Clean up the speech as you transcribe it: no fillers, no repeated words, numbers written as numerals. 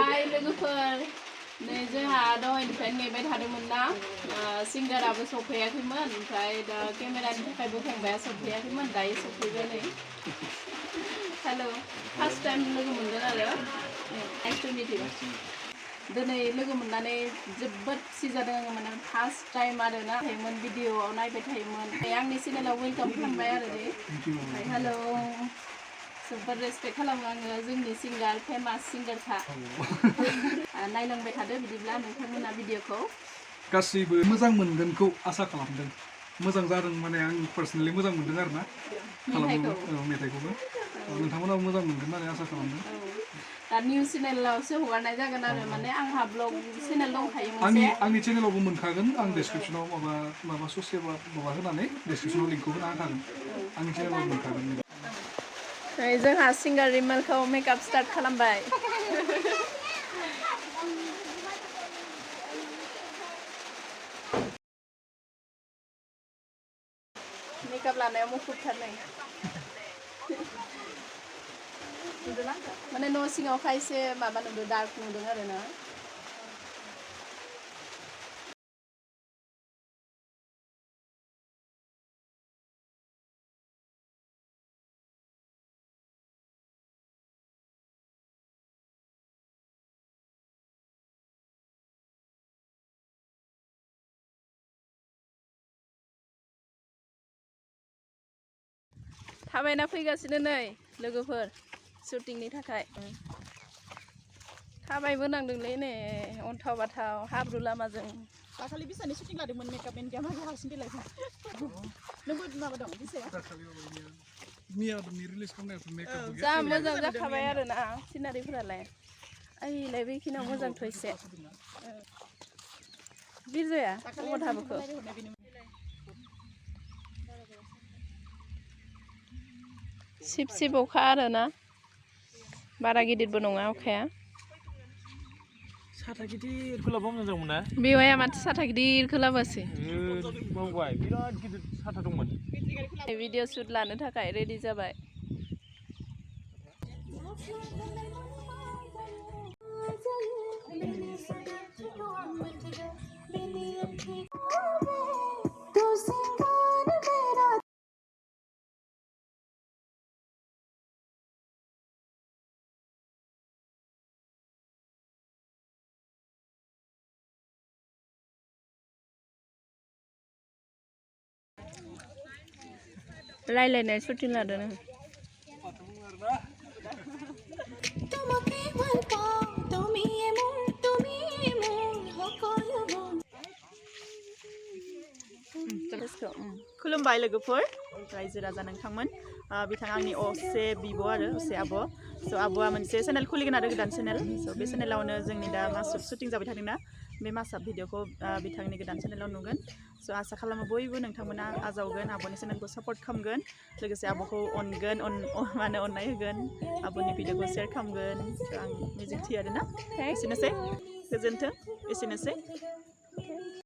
हाय लोगोफोर नै जोंहा दहायनिफ्राय नेबाय थादोंमोन ना सिंगाराबो सफैयाखैमोन ओमफ्राय दा केमेरानि थाखाय बोखांबाया सफैयाखैमोन दायो सफैबाय नै हेल' फार्स्ट टाइम लोगो मोनदों आरो नाइस टु मिट इउ दिनै लोगो मोननानै जोबोद खुसि जादों आङो माने फार्स्ट टाइम आरो ना थायोमोन भिडिअआव नायबाय थायोमोन आंनि चेनेलाव वेलकाम खालामबाय आरो दे हेल' जोबोद रेसपेक्ट खालामो आङो जोंनि सिंगार फेमास सिंगारखा नायलांबाय थादो बिदिब्ला नोंथांमोना भिडिअखौ गासैबो मोजां मोनगोनखौ आसा खालामदों मोजां जादों माने आं पार्सनेलि मोजां मोनदों आरो ना मेथाइखौबो नोंथांमोनाबो मोजां मोनगोन होननानै आसा खालामदों दा निउ चेनेलावसो हगारनाय जागोन आरो माने आंहा ब्लग चेनेल दंखायो मोनसे आंनि चेनेलावबो मोनखागोन आं डेसक्रिपसनाव माबा ससे माबा होनानै डेसक्रिपसनाव लिंकखौ होना होखागोन आंनि चेनेलाव मोनखागोन जोंहा सिंगार रिमालखौ मेकआप स्टार्ट खालामबाय मेकआप लानायाव मुखुबथार नै माने न' सिङाव खायसे माबा नुदों डार्क नुदों आरो ना थाबायना फैगासिनो नै लोगोफोर शुटिंनि थाखाय थाबायबोनांदोंलै नै अन्थाव बाथाव हाब्रु लामाजों दाखालि बिसानि शुटिं लादोंमोन मेकआप एन्ड गेम हारसिं देलायदों नोंबो माबा दं बिसाया जा मोजां जाखाबाय आरो ना सिनारिफोरालाय ओइलाय बेखिनियाव मोजांथ' एसे बिरजाया अबाव थाबोखो सिब सिब अखा आरो ना बारा गिदिरबो नङा अखाया साथा गिदिरखौ लाबा मोजां जागौमोन ना बेवाया माथो साथा गिदिरखौ लाबोआसै बावबाय बिराद गिदिर साथा दंमोन भिडिअ शुट लानो थाखाय रेडि जाबाय रायलायनाय शुटिं लादों खुलुमबाय लोगोफोर रायजो राजा नोंथांमोन बिथाङा आंनि असे बिब' आरो असे आब' स' आब'आ मोनसे चेनेल खुलिगोन आरो गोदान चेनेल स' बे चेनेलावनो जोंनि दा मास शुटिं जाबाय थादोंना बे मासा भिडिअखौ बिथांनि गोदान चेनेलाव नुगोन स' आसा खालामो बयबो नोंथांमोना आजावगोन आब'नि चेनेलखौ सापर्ट खालामगोन लोगोसे आब'खौ अनगोन माने अननाय होगोन आब'नि भिडिअखौ शेयार खालामगोन स' आं मिजिं थियो आरोना एसेनोसै गोजोन्थों एसेनोसै